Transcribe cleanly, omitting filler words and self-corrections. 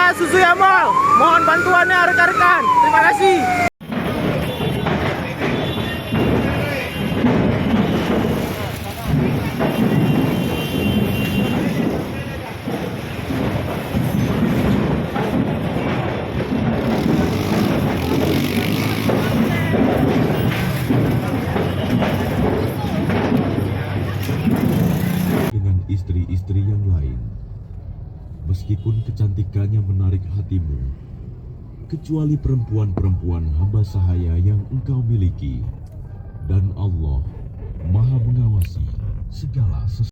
Kita Suzuya Mall. Mohon bantuannya rekan-rekan. Terima kasih. Dengan istri-istri yang lain, meskipun kecantikannya menarik hatimu, kecuali perempuan-perempuan hamba sahaya yang engkau miliki, dan Allah Maha mengawasi segala sesuatu.